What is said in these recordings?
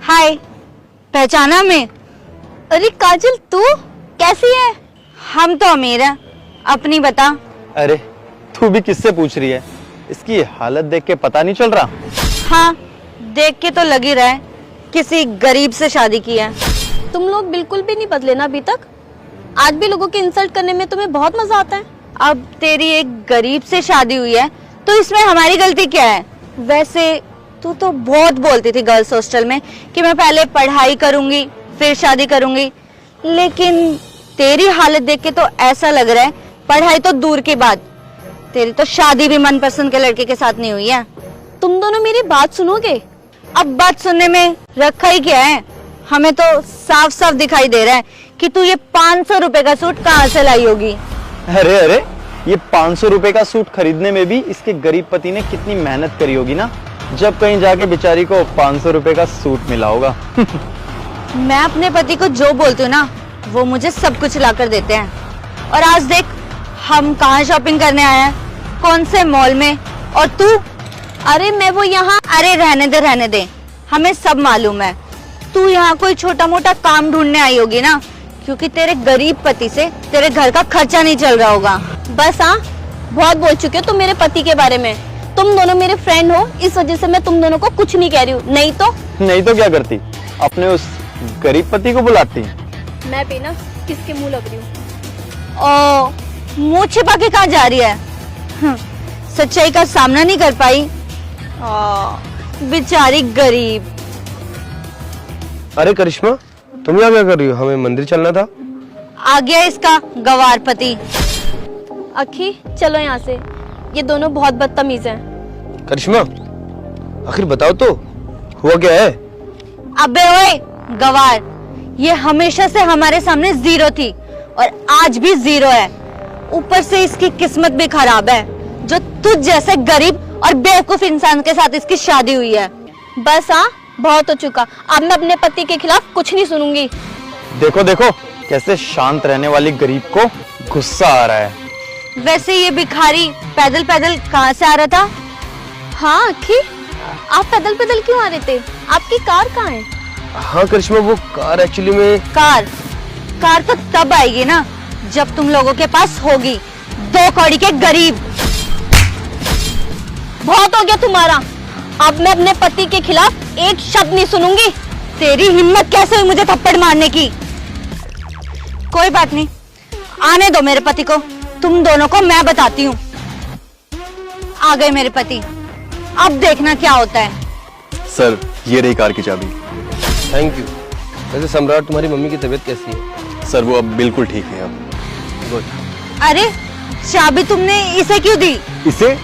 हाय, पहचाना मैं? अरे काजल, तू कैसी है? हम तो अमीर हैं, अपनी बता। अरे तू भी किससे पूछ रही है? इसकी हालत देख के पता नहीं चल रहा? हाँ, देख के तो लग ही रहा है किसी गरीब से शादी की है। तुम लोग बिल्कुल भी नहीं बदले ना अभी तक। आज भी लोगों की इंसल्ट करने में तुम्हें बहुत मजा आता है। अब तेरी एक गरीब से शादी हुई है तो इसमें हमारी गलती क्या है? वैसे तू तो बहुत बोलती थी गर्ल्स हॉस्टल में कि मैं पहले पढ़ाई करूंगी फिर शादी करूंगी, लेकिन तेरी हालत देख के तो ऐसा लग रहा है पढ़ाई तो दूर की बात, तेरी तो शादी भी मनपसंद के लड़के के साथ नहीं हुई है। तुम दोनों मेरी बात सुनोगे? अब बात सुनने में रखा ही क्या है? हमें तो साफ साफ दिखाई दे रहा है कि तू ये 500 रुपए का सूट कहाँ से लाई होगी। अरे अरे, ये 500 रुपए का सूट खरीदने में भी इसके गरीब पति ने कितनी मेहनत करी होगी ना, जब कहीं जाके बेचारी को 500 रुपए का सूट मिला होगा। मैं अपने पति को जो बोलती हूँ ना, वो मुझे सब कुछ ला कर देते हैं। और आज देख, हम कहाँ शॉपिंग करने आए हैं, कौन से मॉल में, और तू? अरे मैं वो यहाँ, अरे रहने दे, हमें सब मालूम है। तू यहाँ कोई छोटा मोटा काम ढूंढने आई होगी ना, क्योंकि तेरे गरीब पति से तेरे घर का खर्चा नहीं चल रहा होगा। बस हाँ, बहुत बोल चुके हो तुम मेरे पति के बारे में। तुम दोनों मेरे फ्रेंड हो, इस वजह से मैं तुम दोनों को कुछ नहीं कह रही हूँ। नहीं तो क्या करती? अपने उस गरीब पति को बुलाती। मैं भी ना किसके मुंह लग रही हूँ। ओ, मुंह छिपा के कहाँ जा रही है? सच्चाई का सामना नहीं कर पाई? बेचारी गरीब। अरे करिश्मा, तुम यहाँ क्या कर रही हो? हमें मंदिर चलना था। आ गया इसका गवार पति। अखी चलो यहाँ से, ये दोनों बहुत बदतमीज हैं। करिश्मा, आखिर बताओ तो हुआ क्या है? अबे ओए गवार, ये हमेशा से हमारे सामने जीरो थी और आज भी जीरो है। ऊपर से इसकी किस्मत भी खराब है, जो तुझ जैसे गरीब और बेवकूफ इंसान के साथ इसकी शादी हुई है। बस हाँ, बहुत हो चुका। अब मैं अपने पति के खिलाफ कुछ नहीं सुनूंगी। देखो देखो, कैसे शांत रहने वाली गरीब को गुस्सा आ रहा है। वैसे ये भिखारी पैदल पैदल कहाँ से आ रहा था? हाँ अखी, आप पैदल पैदल क्यों आ रहे थे? आपकी कार कहाँ है? हाँ करिश्मा, वो कार एक्चुअली में कार तो तब आएगी ना जब तुम लोगों के पास होगी। 2 कौड़ी के गरीब। बहुत हो गया तुम्हारा। अब मैं अपने पति के खिलाफ एक शब्द नहीं सुनूंगी। तेरी हिम्मत कैसे हुई मुझे थप्पड़ मारने की? कोई बात नहीं, आने दो मेरे पति को, तुम दोनों को मैं बताती हूँ। आ गए मेरे पति, अब देखना क्या होता है। सर, ये रही कार की चाबी। Thank you. वैसे सम्राट, तुम्हारी मम्मी की तबीयत कैसी है? सर, वो अब बिल्कुल ठीक है। अब गुड। अरे चाबी तुमने इसे क्यों दी? इसे?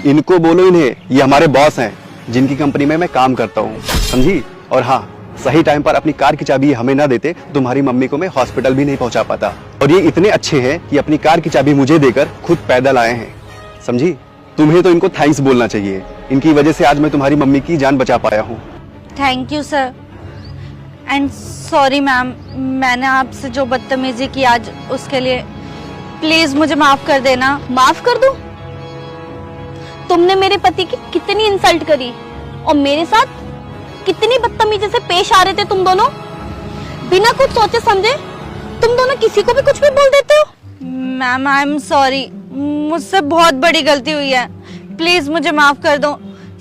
इनको बोलो, इन्हें, ये हमारे बॉस हैं जिनकी कंपनी में मैं काम करता हूँ, समझी? और हाँ, सही टाइम पर अपनी कार की चाबी हमें ना देते तुम्हारी मम्मी को मैं हॉस्पिटल भी नहीं पहुंचा पाता। और ये इतने अच्छे हैं कि अपनी कार की चाबी मुझे देकर खुद पैदल आए हैं, समझी? तुम्हें तो इनको थैंक्स बोलना चाहिए। इनकी वजह से आज मैं तुम्हारी मम्मी की जान बचा पाया हूँ। Thank you sir, and sorry ma'am, मैंने आपसे जो बदतमीजी की आज, उसके लिए प्लीज मुझे माफ कर देना। माफ कर दूं? तुमने मेरे पति की कितनी इंसल्ट करी और मेरे साथ कितनी बदतमीजी से पेश आ रहे थे तुम दोनों। बिना कुछ सोचे समझे तुम दोनों किसी को भी कुछ भी बोल देते हो। मैम आई एम सॉरी, मुझसे बहुत बड़ी गलती हुई है, प्लीज मुझे माफ कर दो।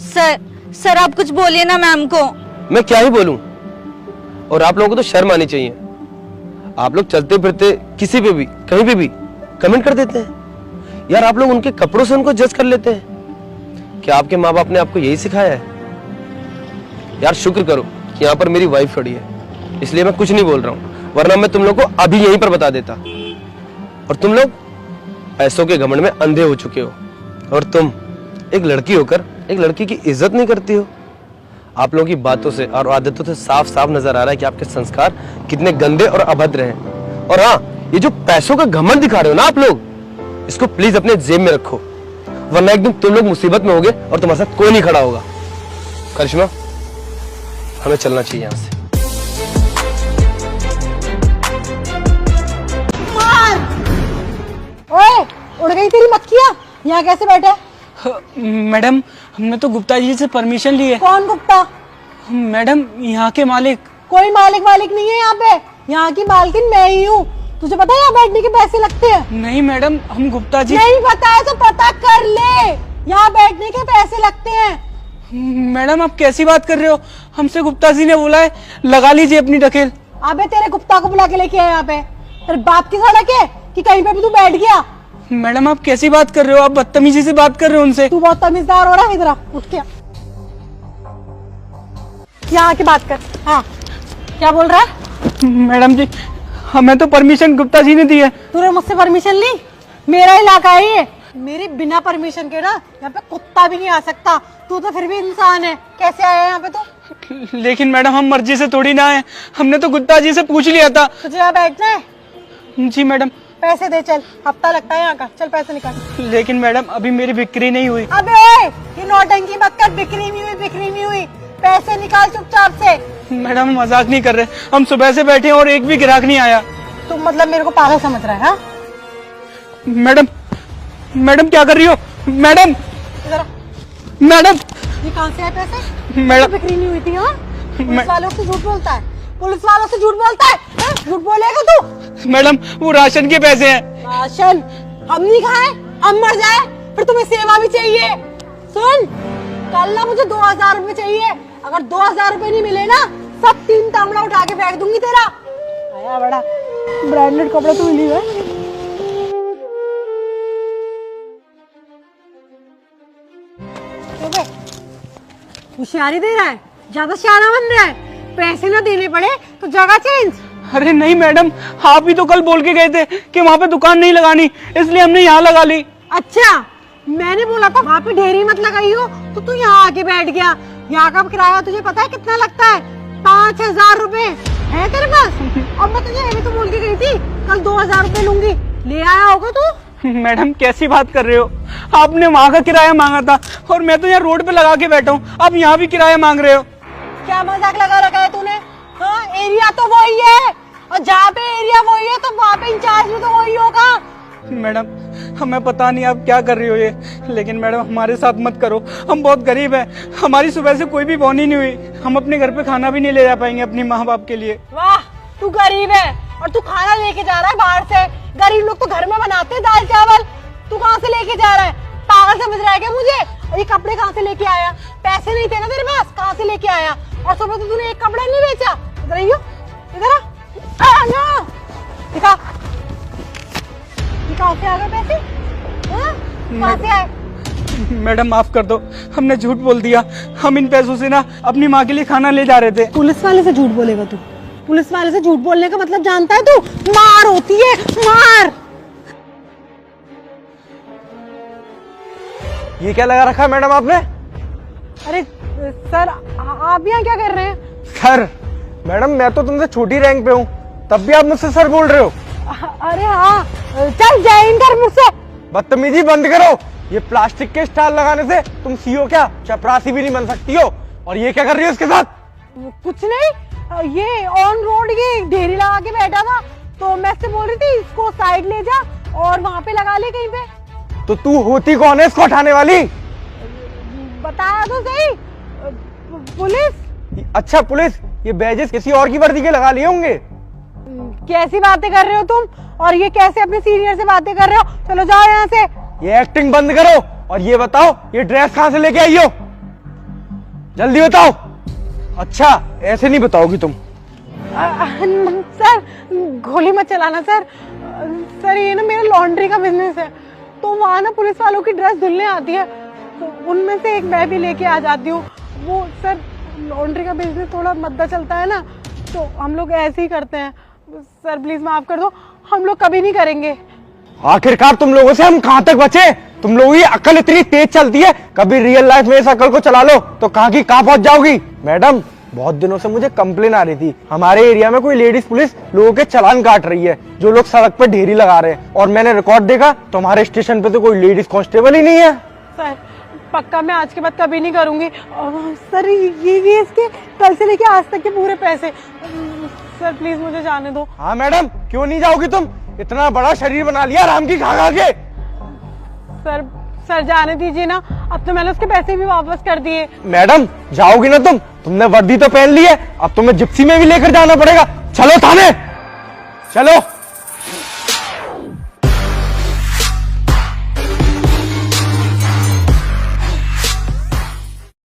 सर आप कुछ बोलिए ना मैम को। मैं क्या ही बोलूं? और आप लोगों को तो शर्म आनी चाहिए। आप लोग चलते फिरते किसी पे भी कहीं पे भी कमेंट कर देते हैं। यार आप लोग उनके कपड़ों से उनको जज कर लेते हैं। क्या आपके माँ बाप ने आपको यही सिखाया है? यार शुक्र करो कि यहाँ पर मेरी वाइफ खड़ी है, इसलिए मैं कुछ नहीं बोल रहा हूँ, वरना मैं तुम लोग को अभी यहीं पर बता देता। और तुम लोग पैसों के घमंड में अंधे हो चुके हो, और तुम एक लड़की होकर एक लड़की की इज्जत नहीं करती हो। आप लोगों की बातों से और आदतों से साफ साफ नजर आ रहा है कि आपके संस्कार कितने गंदे और अभद्र हैं। और हाँ, ये जो पैसों का घमंड दिखा रहे हो ना आप लोग, इसको प्लीज अपने जेब में रखो, वरना एक दिन तुम लोग मुसीबत में होगे और तुम्हारे साथ कोई नहीं खड़ा होगा। करिश्मा, हमें चलना चाहिए यहाँ से। ओए, उड़ गई तेरी मक्खियाँ, यहाँ कैसे बैठे? मैडम, हमने तो गुप्ता जी से परमिशन ली है। कौन गुप्ता? मैडम यहाँ के मालिक। कोई मालिक वालिक नहीं है यहाँ पे, यहाँ की मालकिन मैं ही हूँ। तुझे पता है यहाँ बैठने के पैसे लगते हैं? नहीं मैडम, हम गुप्ता जी। नहीं पता है तो पता कर ले, यहाँ बैठने के पैसे लगते हैं। मैडम आप कैसी बात कर रहे हो? हमसे गुप्ता जी ने बोला है लगा लीजिए अपनी ढकेल। अबे तेरे गुप्ता को बुला के लेके आया यहाँ पे, तेरे बाप की सड़क है कि कहीं पे भी तू बैठ गया? मैडम आप कैसी बात कर रहे हो? आप बदतमीजी से बात कर रहे हो उनसे। तू बहुत तमीजदार हो रहा है, इधर आ, उठ के आ। यहाँ आके बात कर। हाँ क्या बोल रहा है? मैडम जी हमें तो परमिशन गुप्ता जी ने दी है। तूने मुझसे परमिशन ली? मेरा इलाका है ये, मेरे बिना परमिशन के ना यहाँ पे कुत्ता भी नहीं आ सकता। तू तो फिर भी इंसान है, कैसे आया यहाँ पे तू? लेकिन मैडम हम मर्जी से थोड़ी ना आए, हमने तो गुप्ता जी से पूछ लिया था। तुझे यहाँ बैठना है? जी मैडम। पैसे दे, चल हफ्ता लगता है यहाँ का, चल पैसे निकाल। लेकिन मैडम अभी मेरी बिक्री नहीं हुई। अबे ओए, ये नौटंकी मत कर, बिक्री नहीं हुई, बिक्री नहीं हुई, पैसे निकाल चुपचाप से। मैडम मजाक नहीं कर रहे, हम सुबह से बैठे हैं और एक भी ग्राहक नहीं आया। तुम मतलब मेरे को पागल समझ रहा है? हाँ मैडम, मैडम क्या कर रही हो? मैडम, इधर आ। मैडम, ये कहाँ से आए पैसे? मैडम। बिक्री नहीं हुई थी। हाँ पुलिस वालों से झूठ बोलता है, पुलिस वालों से झूठ बोलता है, हाँ? झूठ बोलेगा तू? मैडम वो राशन के पैसे हैं। राशन हम नहीं खाए, हम मर जाए फिर तुम्हें सेवा भी चाहिए। सुन, कल ना मुझे 2000 रुपए चाहिए, अगर 2000 रुपए नहीं मिले ना सब 3 तांबड़ा उठा के फेंक दूंगी तेरा। आया बड़ा ब्रांडेड कपड़ा तू ली है। होशियारी दे रहा है, ज्यादा सियाना बन रहा है। पैसे ना देने पड़े तो जगह चेंज। अरे नहीं मैडम, आप ही तो कल बोल के गए थे कि वहाँ पे दुकान नहीं लगानी, इसलिए हमने यहाँ लगा ली। अच्छा, मैंने बोला था वहाँ पे ढेरी मत लगाई हो तो तू यहाँ आके बैठ गया। यहाँ का किराया तुझे पता है कितना लगता है? 5000 रुपए है तेरे पास? और मैं तुझे अभी तो बोल के गई थी कल 2000 रुपए लूंगी, ले आया होगा तू? मैडम कैसी बात कर रहे हो? आपने वहाँ का किराया मांगा था और मैं तो यहाँ रोड पे लगा के बैठा हूँ, आप यहाँ भी किराया मांग रहे हो। क्या मजाक लगा रखा है तूने? हाँ एरिया तो वही है, और जहाँ पे एरिया वही है तो वहाँ पे इंचार्ज भी तो वही होगा। मैडम हमें पता नहीं आप क्या कर रही हो ये, लेकिन मैडम हमारे साथ मत करो, हम बहुत गरीब हैं, हमारी सुबह से कोई भी बोनी नहीं हुई, हम अपने घर पे खाना भी नहीं ले जा पाएंगे अपनी माँ बाप के लिए। वाह, तू गरीब है और तू खाना लेके जा रहा है बाहर से। गरीब लोग तो घर में बनाते हैं दाल चावल, तू कहाँ से लेके जा रहा है? पागल समझ रहा है क्या मुझे? और ये कपड़े कहाँ से लेके आया? पैसे नहीं थे ना तेरे पास, कहाँ से लेके आया? और सुबह तो तूने एक कपड़ा नहीं बेचा। इधर आइयो, इधर आ ना, दिखा कहाँ से आ गए पैसे? हाँ? कहाँ से आए? मैडम माफ कर दो, हमने झूठ बोल दिया, हम इन पैसों से ना अपनी माँ के लिए खाना ले जा रहे थे। पुलिस वाले से झूठ बोलेगा तू? पुलिस वाले से झूठ बोलने का मतलब जानता है तू? मार होती है, मार। ये क्या लगा रखा है मैडम आपने? अरे सर, आप यहाँ क्या कर रहे हैं? सर, मैडम मैं तो तुमसे छोटी रैंक पे हूँ, तब भी आप मुझसे सर बोल रहे हो। अरे हाँ, चल जय हिंद कर मुझसे। बदतमीजी बंद करो, ये प्लास्टिक के स्टाल लगाने से तुम सीओ क्या चपरासी भी नहीं बन सकती हो। और ये क्या कर रही हो इसके साथ? कुछ नहीं, ये ऑन रोड ये ढेरी लगा के बैठा था तो मैं इससे बोल रही थी इसको साइड ले जा और वहाँ पे लगा ले कहीं पे। तो तू होती कौन है इसको उठाने वाली? बताया तो सही, पुलिस। अच्छा पुलिस, ये बैजेस किसी और की वर्दी के लगा लिए होंगे। कैसी बातें कर रहे हो तुम? और ये कैसे अपने सीनियर से बातें कर रहे हो? चलो जाओ यहाँ से। ये एक्टिंग बंद करो और ये बताओ ये ड्रेस कहाँ से लेके आई हो? जल्दी बताओ। अच्छा ऐसे नहीं बताओगी तुम। सर गोली मत चलाना सर। सर ये ना मेरा लॉन्ड्री का बिजनेस है, तो वहाँ ना पुलिस वालों की ड्रेस धुलने आती है, तो उनमें से एक मैं भी लेके आ जाती हूँ। वो सर लॉन्ड्री का बिजनेस थोड़ा मद्दा चलता है ना, तो हम लोग ऐसे ही करते हैं। सर प्लीज माफ कर दो, हम लोग कभी नहीं करेंगे। आखिरकार तुम लोगों से हम कहाँ तक बचे? तुम लोगों की अक्ल इतनी तेज चलती है, कभी रियल लाइफ में इस अक्ल को चला लो तो कहाँ की कहाँ पहुंच जाओगी। मैडम बहुत दिनों से मुझे कंप्लेन आ रही थी, हमारे एरिया में कोई लेडीज पुलिस लोगों के चालान काट रही है जो लोग सड़क पर ढेरी लगा रहे हैं, और मैंने रिकॉर्ड देखा तो हमारे स्टेशन पे तो कोई लेडीज कांस्टेबल ही नहीं है। सर पक्का मैं आज के बाद कभी नहीं करूंगी। सर ये इसके कल से लेके आज तक के पूरे पैसे। सर प्लीज मुझे जाने दो। हाँ मैडम, क्यों नहीं जाओगी तुम? इतना बड़ा शरीर बना लिया राम की खा खा के। सर सर जाने दीजिए ना, अब तो मैंने उसके पैसे भी वापस कर दिए। मैडम जाओगी ना तुमने वर्दी तो पहन ली है, अब तुम्हें जिप्सी में भी लेकर जाना पड़ेगा। चलो थाने चलो।